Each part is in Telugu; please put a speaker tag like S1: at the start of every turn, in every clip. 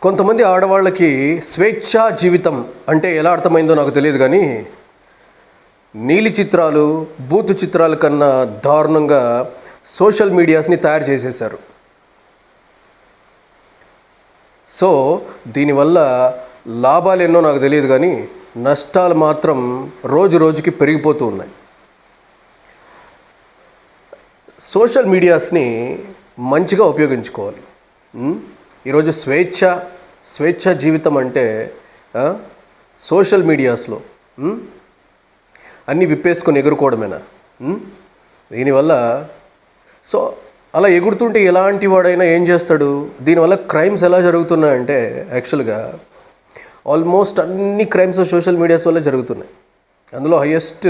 S1: కొంతమంది ఆడవాళ్ళకి స్వేచ్ఛా జీవితం అంటే ఎలా అర్థమైందో నాకు తెలియదు కానీ నీలి చిత్రాలు బూతు చిత్రాల కన్నా దారుణంగా సోషల్ మీడియాస్ని తయారు చేసేశారు. సో దీనివల్ల లాభాలు ఎన్నో నాకు తెలియదు కానీ నష్టాలు మాత్రం రోజు రోజుకి పెరిగిపోతూ ఉన్నాయి. సోషల్ మీడియాస్ని మంచిగా ఉపయోగించుకోవాలి. ఈరోజు స్వేచ్ఛ జీవితం అంటే సోషల్ మీడియాస్లో అన్నీ విప్పేసుకొని ఎగురుకోవడమేనా? దీనివల్ల సో అలా ఎగురుతుంటే ఎలాంటి వాడైనా ఏం చేస్తాడు? దీనివల్ల క్రైమ్స్ ఎలా జరుగుతున్నాయంటే యాక్చువల్గా ఆల్మోస్ట్ అన్ని క్రైమ్స్ సోషల్ మీడియాస్ వల్ల జరుగుతున్నాయి. అందులో హయ్యెస్ట్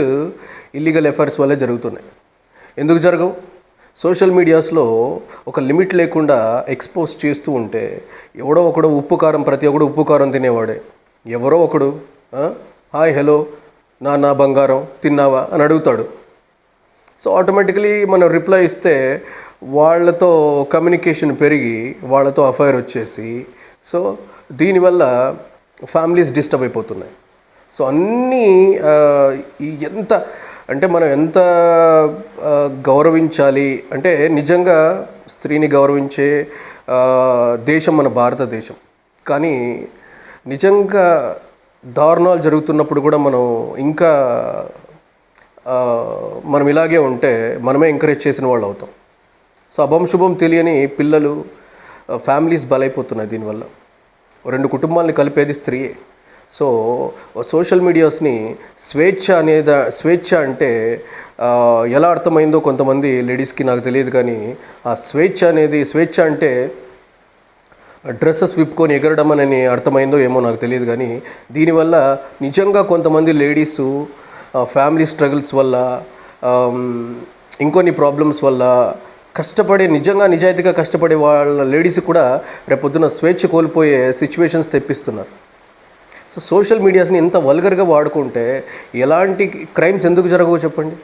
S1: ఇల్లీగల్ ఎఫైర్స్ వల్లే జరుగుతున్నాయి. ఎందుకు జరగవు? సోషల్ మీడియాస్లో ఒక లిమిట్ లేకుండా ఎక్స్పోజ్ చేస్తూ ఉంటే ఎవడో ఒకడు ప్రతి ఒక్కడు ఉప్పు కారం తినేవాడే. ఎవరో ఒకడు హాయ్ హలో నా బంగారం తిన్నావా అని అడుగుతాడు. సో ఆటోమేటికలీ మనం రిప్లై ఇస్తే వాళ్ళతో కమ్యూనికేషన్ పెరిగి వాళ్ళతో అఫైర్ వచ్చేసి సో దీనివల్ల ఫ్యామిలీస్ డిస్టర్బ్ అయిపోతున్నాయి. సో అన్నీ ఎంత అంటే మనం ఎంత గౌరవించాలి అంటే నిజంగా స్త్రీని గౌరవించే దేశం మన భారతదేశం. కానీ నిజంగా దారుణాలు జరుగుతున్నప్పుడు కూడా మనం ఇలాగే ఉంటే మనమే ఎంకరేజ్ చేసిన వాళ్ళు అవుతాం. సో అభంశుభం తెలియని పిల్లలు ఫ్యామిలీస్ బలైపోతున్నాయి. దీనివల్ల 2 కుటుంబాలని కలిపేది స్త్రీయే. సో సోషల్ మీడియాస్ని స్వేచ్ఛ అంటే ఎలా అర్థమైందో కొంతమంది లేడీస్కి నాకు తెలియదు కానీ ఆ స్వేచ్ఛ అంటే డ్రెస్సెస్ విప్పుకొని ఎగరడం అని అర్థమైందో ఏమో నాకు తెలియదు కానీ దీనివల్ల నిజంగా కొంతమంది లేడీసు ఫ్యామిలీ స్ట్రగుల్స్ వల్ల ఇంకొన్ని ప్రాబ్లమ్స్ వల్ల నిజాయితీగా కష్టపడే వాళ్ళ లేడీస్ కూడా రేపొద్దున స్వేచ్ఛ కోల్పోయే సిచ్యువేషన్స్ తెప్పిస్తున్నారు. సో సోషల్ మీడియాస్ని ఇంత వల్గర్గా వాడుకుంటే ఎలాంటి క్రైమ్స్ ఎందుకు జరగవు చెప్పండి?